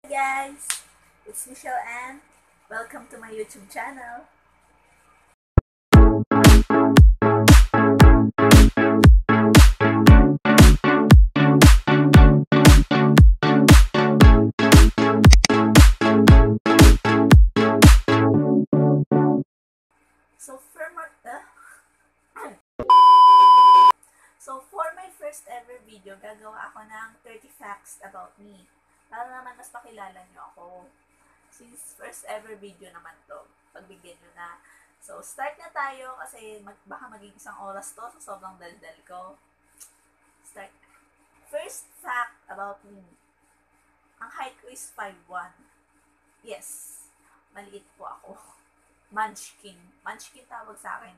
Guys, it's Michelle Ann. Welcome to my YouTube channel. So for my, so for my first ever video, gagawa ako ng 30 facts about me. Para naman mas pakilala nyo ako. Since first ever video naman to, pagbigyan nyo na. So, start na tayo kasi baka maging isang oras to, so sobrang daldal ko. Start. First fact about me. Ang height ko is 5'1". Yes, maliit po ako. Munchkin. Munchkin tawag sa akin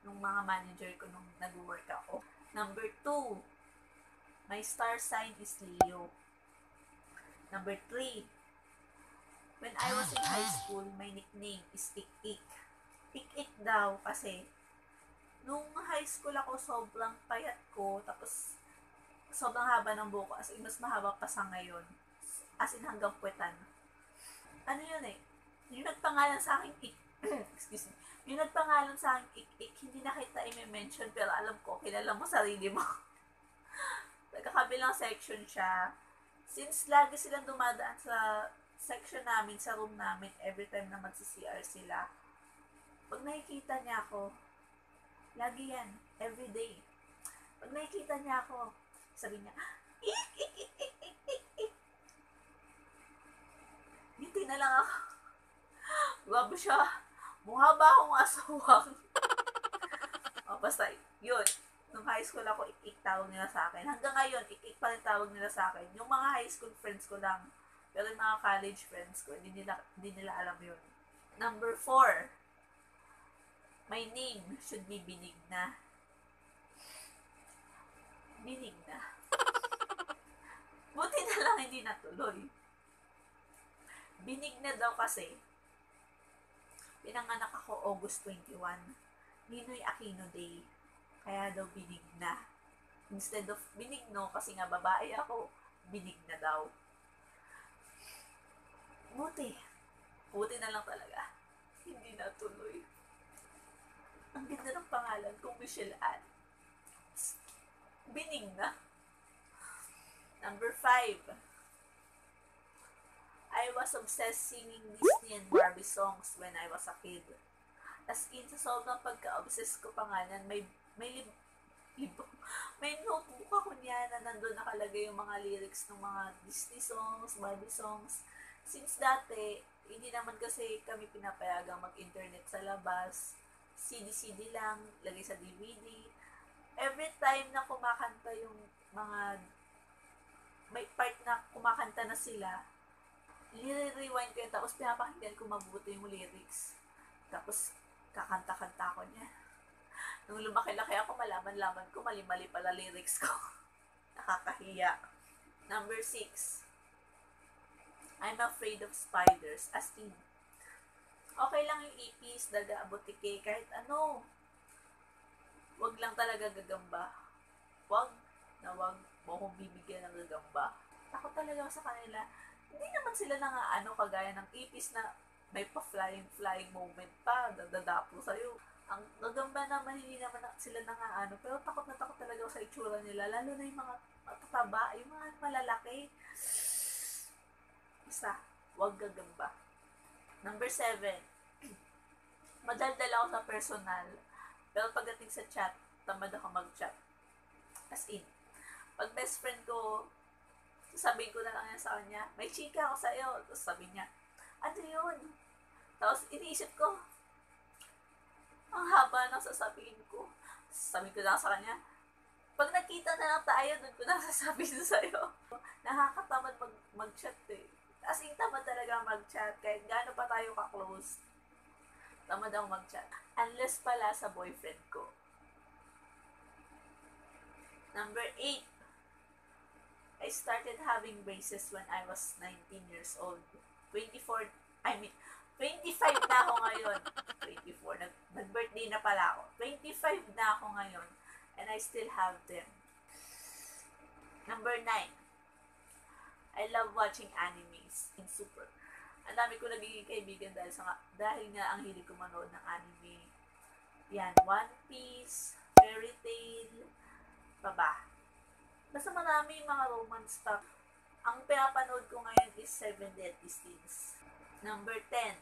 nung mga manager ko nung nag-work ako. Number 2, my star sign is Leo. Number 3, when I was in high school, my nickname is Ik-Ik. Ik-Ik daw kasi nung high school ako, sobrang payat ko, tapos sobrang haba ng buhok, as in mas mahaba pa sa ngayon. As in hanggang puwetan. Ano yun eh? Yung nagpangalan sa akin excuse me. Yung nagpangalan sa akin Ik-Ik, hindi na kita i-mention, pero alam ko, kilala mo sarili mo. Nagkakabilang section siya. Since lagi silang dumadaan sa section namin, sa room namin, every time na magsi-CR sila, pag nakikita niya ako, lagi yan, every day. Pag nakikita niya ako, sabi niya, Ik, Ik, Ik, Ik, Ik, Ik, Ik. Ngiti na lang ako. Grabe siya. Mukha ba akong asawang? Basta, yun. Nung high school ako, Ik-Ik tawag nila sa akin. Hanggang ngayon, Ik-Ik pa rin tawag nila sa akin. Yung mga high school friends ko lang. Pero yung mga college friends ko, hindi nila alam yun. Number 4, my name should be Benigna. Benigna. Buti na lang hindi natuloy. Benigna daw kasi, pinanganak ako August 21. Ninoy Aquino Day. Kaya daw Benigna. Instead of Benigno, kasi nga babae ako, Benigna daw. Buti. Buti na lang talaga. Hindi natuloy. Ang ganda ng pangalan kong Michelle Ann. Benigna. Number 5. I was obsessed singing Disney and Barbie songs when I was a kid. As in, sa sobrang pagka-obsess ko pa nga nan, may notebook ako niya na nandun nakalagay yung mga lyrics ng mga Disney songs, Barbie songs. Since dati, hindi naman kasi kami pinapayagang mag-internet sa labas. CD lang, lagay sa DVD. Every time na kumakanta yung mga, may part na kumakanta na sila, nire-rewind ko yun, tapos pinapakinggan ko mabuti yung lyrics. Tapos, kakanta-kanta ko niya. Nung lumaki-laki ako, malaman-laman ko, mali-mali pala lyrics ko. Nakakahiya. Number 6. I'm afraid of spiders. As in, okay lang yung ipis, daga, butike, kahit ano. Wag lang talaga gagamba. Wag mo kong bibigyan ng gagamba. Takot talaga sa kanila. Hindi naman sila nangaano kagaya ng ipis na may pa-flying moment pa, dadadapo sa'yo. Ang gagamba naman, hindi naman sila nangaano, pero takot na takot talaga sa itsura nila, lalo na yung mga matataba, yung mga malalaki. Basta, wag gagamba. Number 7, madaldal ako sa personal, pero pagdating sa chat, tamad ako mag-chat. As in, pag best friend ko, sasabihin ko na lang yan sa kanya, may chika ako sa'yo. Tapos sabi niya, ano yun? Tapos iniisip ko, ang haba ng sasabihin ko. Sabi ko lang sa kanya, pag nakita na lang tayo, doon ko na sasabihin sa'yo. Nakakatamad mag-chat eh. As in, tamad talaga mag-chat. Kahit gaano pa tayo ka-close, tamad ako mag-chat. Unless pala sa boyfriend ko. Number 8. I started having braces when I was 19 years old. 25 na ako ngayon. 24. Nag-birthday na pala ako. 25 na ako ngayon. And I still have them. Number 9. I love watching animes in super. Ang dami ko nagiging kaibigan dahil nga ang hilig ko manood ng anime. Yan, One Piece, Fairy Tail, pa ba? Basta marami yung mga romance stuff. Ang pinapanood ko ngayon is Seven Deadly Sins. Number 10.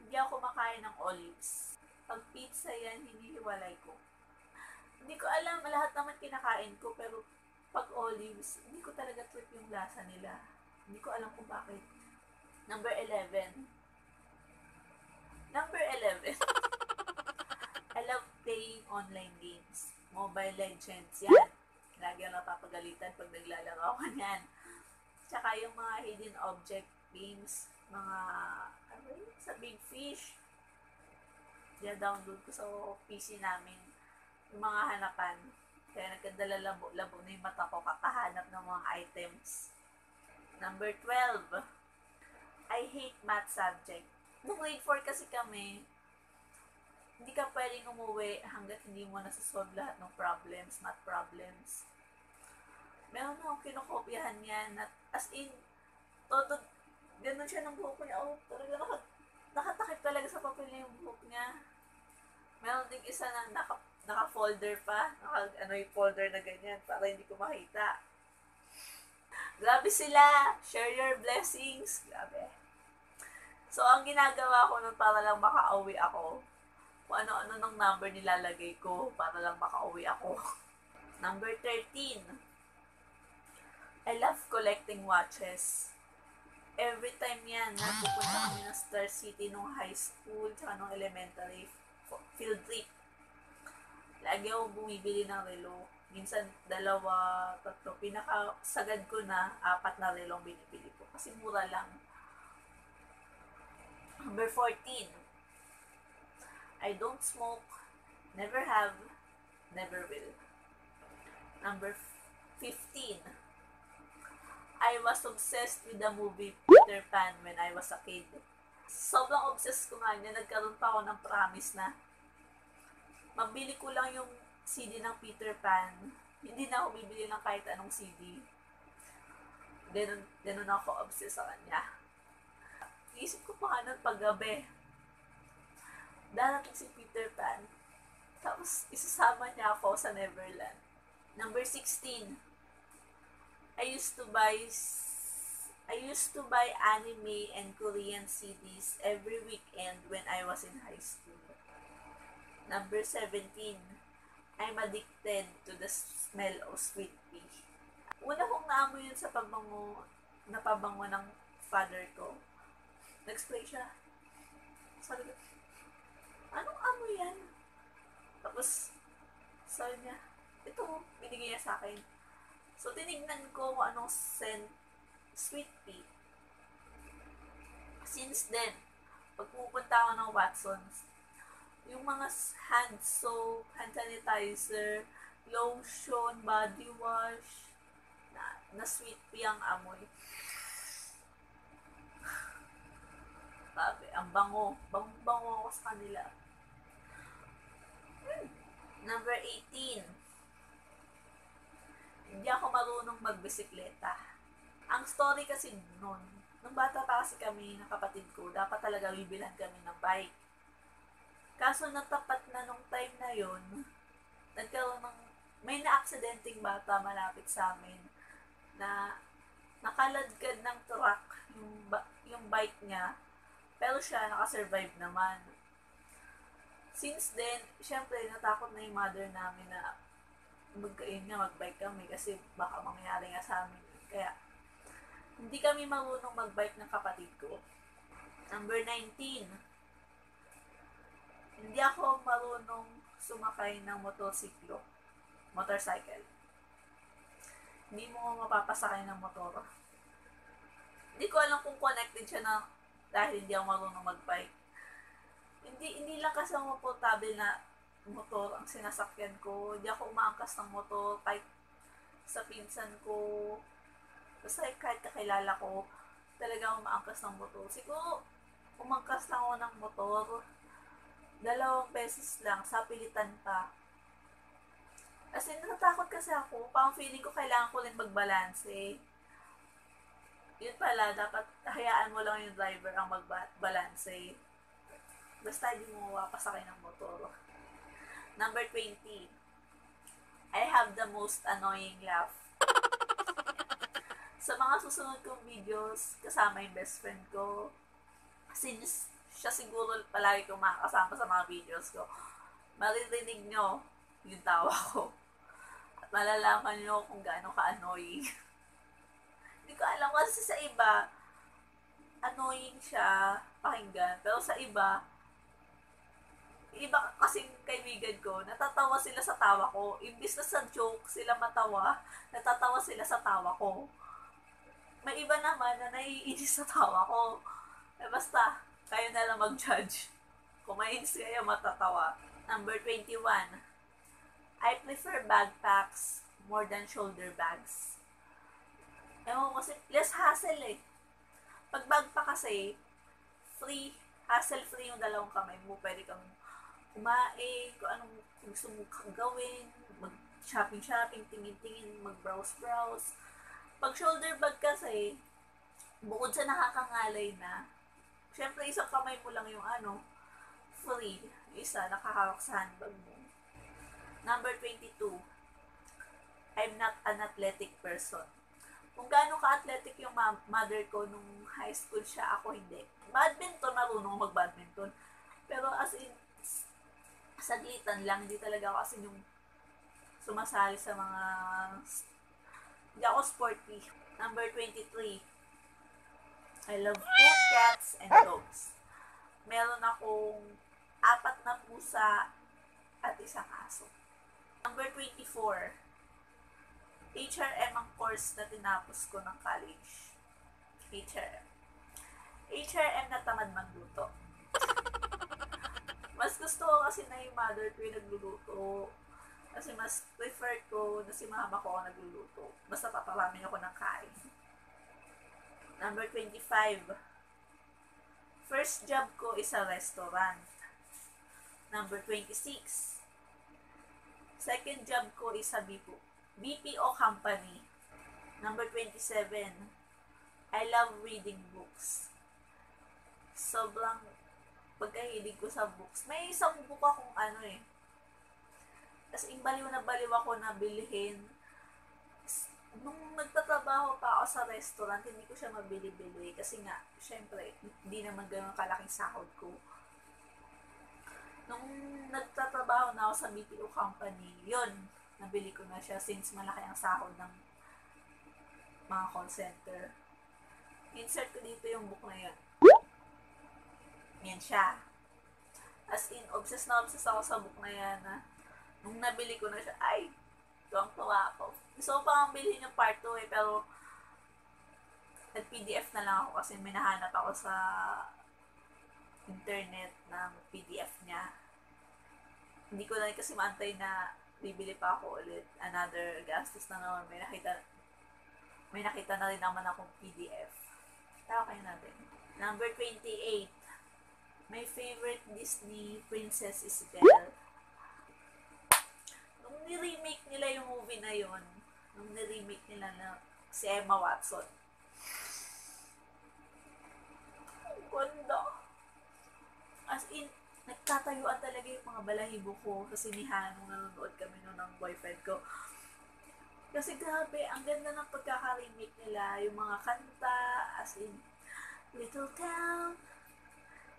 Hindi ako kumakain ng olives. Pag pizza yan, hinihiwalay ko. Hindi ko alam, lahat naman kinakain ko, pero pag olives, hindi ko talaga trip yung lasa nila. Hindi ko alam kung bakit. Number 11. Number 11. I love playing online games. Mobile Legends, yan. Lagi ako napapagalitan pag naglalaro ako niyan. Tsaka yung mga hidden object games, mga, ano yun, sa Big Fish. Download ko sa PC namin yung mga hanapan. Kaya nagkadala labo na yung mata ko kakahanap ng mga items. Number 12. I hate math subject. Nung grade 4 kasi kami, hindi ka pwedeng umuwi hanggat hindi mo nasasolve lahat ng problems, math problems. Meron akong kinokopyahan yan na, as in, todo, ganun siya ng buhok niya. Oh, talaga nakatakip talaga sa papel yung buhok niya. Meron ding isa na naka-folder pa. Yung folder na ganyan para hindi ko makita. Grabe sila! Share your blessings! Grabe. So, ang ginagawa ko nun para lang makauwi ako, kung ano-ano ng number nilalagay ko para lang makauwi ako. Number 13. I love collecting watches. Every time yan, pupunta kami ng Star City nung high school tsaka nung elementary field trip. Lagi ako bumibili ng relo. Minsan, 2, 3. Pinakasagad ko na, 4 na relong binibili ko. Kasi mura lang. Number 14. I don't smoke. Never have. Never will. Number 15. I was obsessed with the movie Peter Pan when I was a kid. Sobrang obsessed ko nga niya. Nagkaroon pa ako ng promise na mabili ko lang yung CD ng Peter Pan. Hindi na ako bibili ng kahit anong CD. Ganun ako obsessed sa kanya. Isip ko pa nga nun paggabi. Darating si Peter Pan. Tapos isasama niya ako sa Neverland. Number 16. I used to buy anime and Korean CDs every weekend when I was in high school. Number 17. I'm addicted to the smell of sweet pea. Una kong naamoy yun sa napabango ng father ko. Nag-spray siya. Sabi ko, anong amoy yan? Tapos, sabi niya, ito, binigay niya sa akin. So, tinignan ko kung anong scent, sweet pea. Since then, pag pupunta ako ng Watson's, yung mga hand soap, hand sanitizer, lotion, body wash, na sweet pea ang amoy. Sabi, ang bango. Bango ako sa kanila. Number 18. Hindi ako marunong magbisikleta. Ang story kasi nun, nung bata pa kasi kami ng kapatid ko, dapat talaga bibilhan kami ng bike. Kaso natapat na nung time na yon, may na-aksidenteng bata malapit sa amin na nakaladkad ng truck yung bike niya, pero siya nakasurvive naman. Since then, syempre natakot na yung mother namin na magbike kami kasi baka mangyari nga sa amin. Kaya, hindi kami marunong magbike ng kapatid ko. Number 19. Hindi ako marunong sumakay ng motorcycle. Hindi mo mapapasakay ng motor. Hindi ko alam kung connected siya na dahil hindi ako marunong magbike. Hindi lang kasi ang komportable na motor ang sinasakyan ko. Hindi ako umaangkas ng motor kahit sa pinsan ko. Basta kahit kakilala ko, talaga ako umaangkas ng motor. Siguro, umangkas lang ako ng motor. 2 beses lang, sa pilitan pa. Kasi natatakot kasi ako. Parang feeling ko kailangan ko rin magbalance eh. Yun pala, dapat hayaan mo lang yung driver ang magbalanse. Basta hindi mo mapasakay ng motor. Number 20. I have the most annoying laugh. Sa mga susunod kong videos, kasama yung best friend ko. Since siya siguro palagi kong makakasama sa mga videos ko, maririnig nyo yung tawa ko. At malalaman nyo kung gaano ka-annoying. Hindi ko alam kasi sa iba, annoying siya pakinggan. Pero sa iba kasing kaibigan ko, natatawa sila sa tawa ko. Imbis na sa joke sila matawa, natatawa sila sa tawa ko. May iba naman na naiinis sa tawa ko. Basta, kayo na lang mag-judge. Kung mainis kayo, matatawa. Number 21. I prefer backpacks more than shoulder bags. Ewan kasi, less hassle eh. Pag backpack kasi, hassle-free yung dalawang kamay mo. Pwede kang kumain, kung anong gusto mo gawin, mag-shopping, tingin-tingin, mag-browse-browse. Pag shoulder bag kasi, bukod sa nakakangalay na, syempre isang kamay mo lang yung free. Isa, nakahawak sa handbag mo. Number 22. I'm not an athletic person. Kung gaano ka-athletic yung mother ko nung high school siya, ako hindi. Badminton, marunong mag-badminton. Pero as in, saglitan lang, hindi talaga ako kasi yung sumasali sa mga, hindi ako sporty. Number 23. I love both cats and dogs. Meron akong 4 na pusa at isang aso. Number 24. HRM ang course na tinapos ko ng college. HRM. HRM na tamad magluto. Mas gusto ko kasi na yung mother ko yung nagluluto. Kasi mas prefer ko na si mama ko ang nagluluto. Basta paparami ako ng kain. Number 25. First job ko is a restaurant. Number 26. Second job ko is a BPO company. Number 27. I love reading books. Sobrang pagkahilig ko sa books. May isang book akong As in, baliw ako na bilhin. Nung nagtatrabaho pa ako sa restaurant, hindi ko siya mabili-bili. Kasi nga, syempre, hindi naman ganun kalaking sahod ko. Nung nagtatrabaho na ako sa BPO company, yun, nabili ko na siya since malaki ang sahod ng mga call center. Insert ko dito yung book na yun. Yan siya. As in, obsessed ako sa book na yan. Nung nabili ko na siya, ay, tuwang-tuwa ako. Gusto ko pa ang bilhin yung part 2 pero nag-PDF na lang ako kasi may nahanap ako sa internet ng PDF niya. Hindi ko na kasi maantay na bibili pa ako ulit. Another gastos na naman. May nakita na rin naman akong PDF. Kaya kayo natin. Number 28. My favorite Disney princess is Belle. Nung ni-remake nila yung movie na yon, nung ni-remake nila na si Emma Watson, ang ganda. As in, nagtatayuan talaga yung mga balahibo ko sa sinihan nung nanonood kami nun ng boyfriend ko. Kasi grabe, ang ganda ng pagkaka-remake nila, yung mga kanta, as in, Little Town,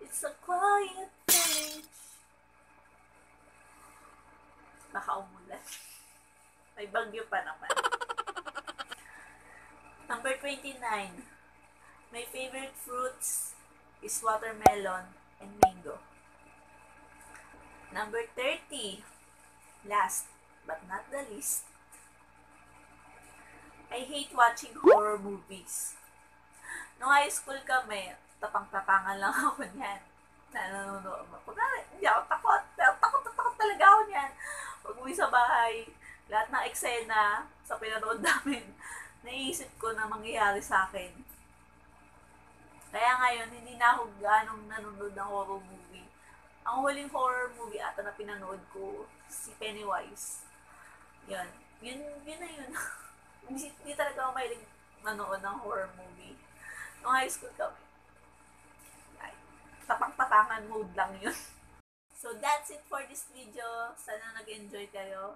It's a Quiet Village. Baka umulan. May bagyo pa naman. Number 29. My favorite fruits is watermelon and mango. Number 30. Last but not the least. I hate watching horror movies. Nung high school kami, tapang-tapangan lang ako niyan. Nanonood ako. Hindi ako takot. Pero takot talaga ako niyan. Pag uwi sa bahay, lahat ng eksena sa pinanood namin, naiisip ko na mangyayari sa akin. Kaya ngayon, hindi na ako ganong nanonood ng horror movie. Ang huling horror movie ata na pinanood ko, si Pennywise. Yun na yun. Hindi talaga ako mahilig manood ng horror movie. Nung high school kami, ay, tapang-tapangan mode lang yun. So, that's it for this video. Sana nag-enjoy kayo.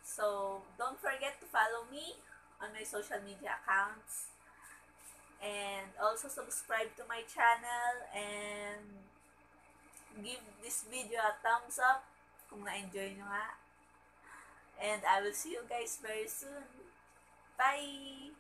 So, don't forget to follow me on my social media accounts. And also subscribe to my channel and give this video a thumbs up kung na-enjoy nyo nga. And I will see you guys very soon. Bye!